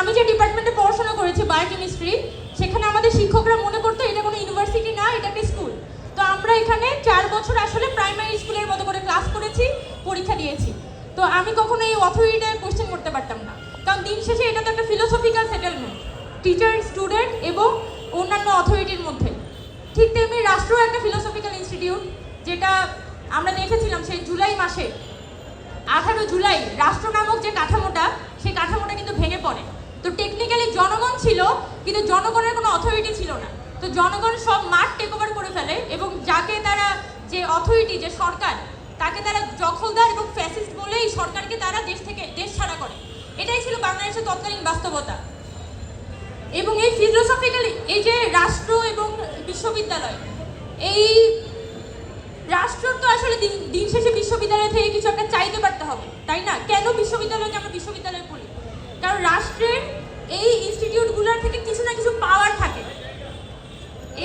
আমি যে ডিপার্টমেন্টে পড়াশোনা করেছি বায়োকেমিস্ট্রি, সেখানে আমাদের শিক্ষকরা মনে করতো এটা কোনো ইউনিভার্সিটি না, এটা একটা স্কুল। তো আমরা এখানে 4 বছর আসলে প্রাইমারি স্কুলের মতো করে ক্লাস করেছি, পরীক্ষা দিয়েছি। তো আমি কখনো এই অথরিটিটা কোয়েশ্চেন করতে পারতাম না, কারণ দিন শেষে এটা তো একটা ফিলোসফিক্যাল সেটেলমেন্ট টিচার, স্টুডেন্ট এবং অন্যান্য অথরিটির মধ্যে। ঠিক তেমনি রাষ্ট্র একটা ফিলোসফিক্যাল ইনস্টিটিউট, যেটা আমরা দেখেছিলাম সেই জুলাই মাসে 18 জুলাই রাষ্ট্র নামক যে কাঠামোটা, সেই কাঠামোটা কিন্তু ভেঙে পড়ে। তো টেকনিক্যালি জনগণ ছিল, কিন্তু জনগণের কোনো অথরিটি ছিল না। তো জনগণ সব মাঠ টেক ওভার করে ফেলে এবং যাকে তারা, যে অথরিটি, যে সরকার, তাকে তারা দখলদার এবং ফ্যাসিস্ট বলেই সরকারকে তারা দেশ ছাড়া করে। এটাই ছিল বাংলাদেশের তৎকালীন বাস্তবতা। এবং এই ফিলোসফিক্যালি এই যে রাষ্ট্র এবং বিশ্ববিদ্যালয়, এই রাষ্ট্র তো আসলে দিন শেষে বিশ্ববিদ্যালয় থেকে কিছু একটা চাইতে পারতে হবে, তাই না? কেন বিশ্ববিদ্যালয়কে আমরা বিশ্ববিদ্যালয় বলি? কারণ রাষ্ট্রের এই ইনস্টিটিউটগুলোর থেকে কিছু না কিছু পাওয়ার থাকে।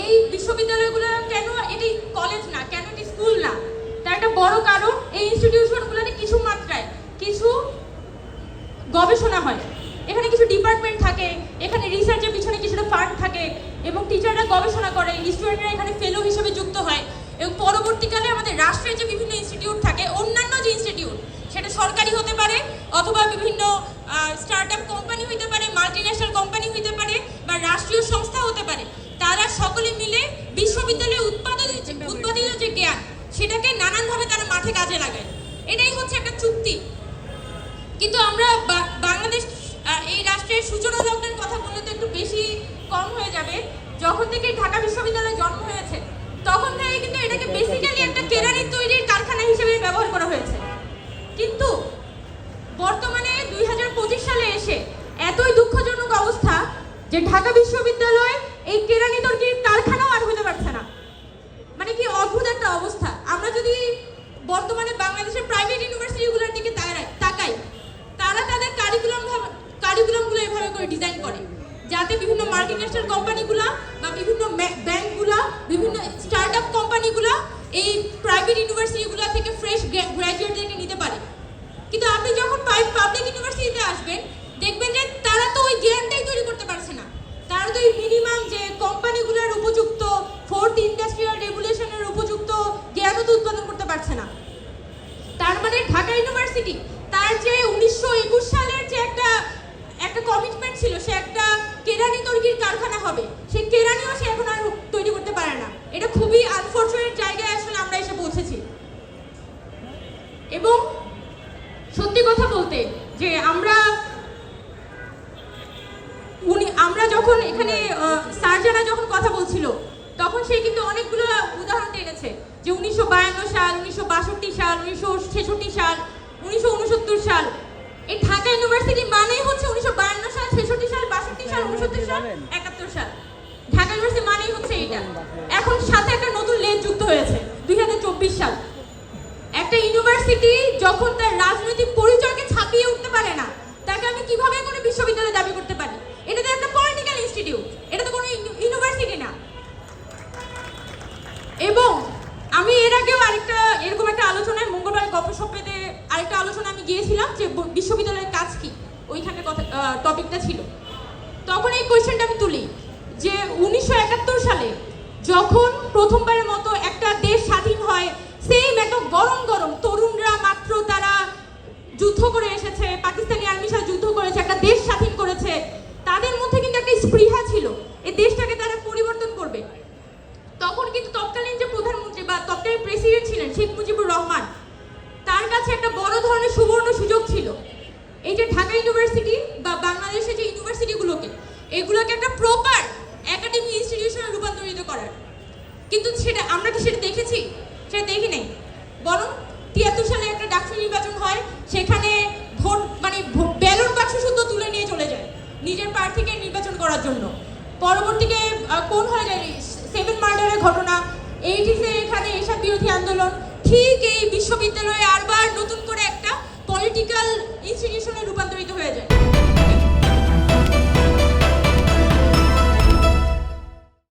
এই বিশ্ববিদ্যালয়গুলো কেন এটি কলেজ না, কেন এটি স্কুল না, তার একটা বড় কারণ এই ইনস্টিটিউশনগুলোতে কিছু মাত্রায় কিছু গবেষণা হয়, এখানে কিছু ডিপার্টমেন্ট থাকে, এখানে রিসার্চের পিছনে কিছুটা ফান্ড থাকে এবং টিচাররা গবেষণা করে, স্টুডেন্টরা এখানে ফেলো হিসেবে যুক্ত হয়। এবং পরবর্তীকালে আমাদের রাষ্ট্রের যে বিভিন্ন ইনস্টিটিউট থাকে, অন্যান্য যে ইনস্টিটিউট, সেটা সরকারি হতে পারে অথবা বিভিন্ন স্টার্ট আপ কোম্পানি হতে পারে, মাল্টিন্যাশনাল কোম্পানি হতে পারে বা রাষ্ট্রীয় সংস্থা হতে পারে, তারা সকলে মিলে বিশ্ববিদ্যালয়ে উৎপাদিত যে জ্ঞান, সেটাকে নানানভাবে তারা মাঠে কাজে লাগায়। এটাই হচ্ছে একটা চুক্তি। কিন্তু আমরা বাংলাদেশ এই রাষ্ট্রের সূচনা লগ্নের কথা বললে তো একটু বেশি কম হয়ে যাবে। যখন থেকে ঢাকা বিশ্ববিদ্যালয় জন্ম হয়েছে, তখন থেকে কিন্তু এটাকে বেসিক্যালি একটা কেরানি তৈরির কারখানা হিসেবে ব্যবহার করা হয়েছে। কিন্তু বর্তমানে 2025 সালে এসে এতই দুঃখজনক অবস্থা যে ঢাকা বিশ্ববিদ্যালয় এই কেরানি তৈরির কারখানাও আর হতে পারছে না। মানে কি অদ্ভুত একটা অবস্থা। আমরা যদি বর্তমানে বাংলাদেশের প্রাইভেট ইউনিভার্সিটিগুলোর দিকে তাকাই, তারা তাদের কারিকুলামগুলো এভাবে করে ডিজাইন করে যাতে বিভিন্ন মাল্টিন্যাশনাল কোম্পানিগুলো বা বিভিন্ন ব্যাংকগুলো, বিভিন্ন স্টার্ট আপ কোম্পানিগুলো এই প্রাইভেট ইউনিভার্সিটিগুলো থেকে ফ্রেশ গ্র্যাজুয়েটদেরকে নিতে পারে। কিন্তু আপনি যখন পাবলিক ইউনিভার্সিটিতে আসবেন, দেখবেন যে তারা তো ওই জ্ঞানটাই তৈরি করতে পারছে না। তারা তো এই মিনিমাম যে কোম্পানিগুলোর উপযুক্ত ফোর্থ ইন্ডাস্ট্রিয়াল রেভলিউশনের উপযুক্ত জ্ঞানও তো উৎপাদন করতে পারছে না। তার মানে ঢাকা ইউনিভার্সিটি তার যে 1921 সালের যে একটা কমিটমেন্ট ছিল, সে একটা কেরানি তৈরির কারখানা হবে, সেই কেরানিও সে এখন আর তৈরি করতে পারে না। এটা খুবই আনফরচুনেট জায়গায় আসলে আমরা এসে পৌঁছেছি। এবং সত্যি কথা বলতে যে আমরা যখন এখানে সার্জানা যখন কথা বলছিল, তখন সে কিন্তু অনেকগুলো উদাহরণ টেনেছে যে 1952 সাল, 1962 সাল, 1966 সাল, 1969 সাল। এই ঢাকা ইউনিভার্সিটি মানেই হচ্ছে 1952 সাল, 66 সাল, 62 সাল, 69 সাল, 71 সাল। ঢাকা ইউনিভার্সিটি মানেই হচ্ছে এটা। এখন সাথে একটা নতুন লেজ যুক্ত হয়েছে, 2024 সাল। একটা ইউনিভার্সিটি যখন তার রাজনৈতিক পরিচয়কে ছাপিয়ে উঠতে পারে না, তাকে আমি কিভাবে কোনো বিশ্ববিদ্যালয় দাবি করতে পারি? এটা তো একটা পলিটিক্যাল ইনস্টিটিউট, এটা তো কোনো ইউনিভার্সিটি না। এবং আমি এর আগেও আরেকটা এরকম একটা আলোচনায়, মঙ্গলবার গল্পসপ্পেতে আরেকটা আলোচনা আমি গিয়েছিলাম যে বিশ্ববিদ্যালয়ের কাজ কি, ওইখানে টপিকটা ছিল। তখন এই কোয়েশ্চেনটা আমি তুলি যে 1971 সালে যখন প্রথমবারের মতো একটা দেশ স্বাধীন হয়, সেম একটা গরম তরুণরা মাত্র তারা যুদ্ধ করে এসেছে, পাকিস্তানি আর্মির সাথে যুদ্ধ করেছে, একটা দেশ স্বাধীন করেছে, তাদের মধ্যে কিন্তু একটা স্পৃহা ছিল এই দেশটাকে তারা পরিবর্তন করবে। তখন কিন্তু তৎকালীন যে প্রধানমন্ত্রী বা তৎকালীন প্রেসিডেন্ট ছিলেন শেখ মুজিবুর রহমান, তার কাছে একটা বড় ধরনের সুবর্ণ সুযোগ ছিল এই যে ঢাকা ইউনিভার্সিটি বা বাংলাদেশের যে ইউনিভার্সিটিগুলোকে, এগুলোকে একটা প্রপার একাডেমিক ইনস্টিটিউশনে রূপান্তরিত করার। কিন্তু আমরা কি সেটা দেখেছি? সেটা দেখি নাই। বরং 73 সালে একটা ডাকসু নির্বাচন হয়, সেখানে ব্যালট বাক্স শুদ্ধ তুলে নিয়ে চলে যায় নিজের প্রার্থীকে নির্বাচন করার জন্য। পরবর্তীতে কোন হয়ে যায় 7 মার্ডারের ঘটনা, 80s এখানে এসব বিরোধী আন্দোলন। ঠিক এই বিশ্ববিদ্যালয়ে আরবার নতুন করে একটা পলিটিক্যাল ইনস্টিটিউশনে রূপান্তরিত হয়ে যায়।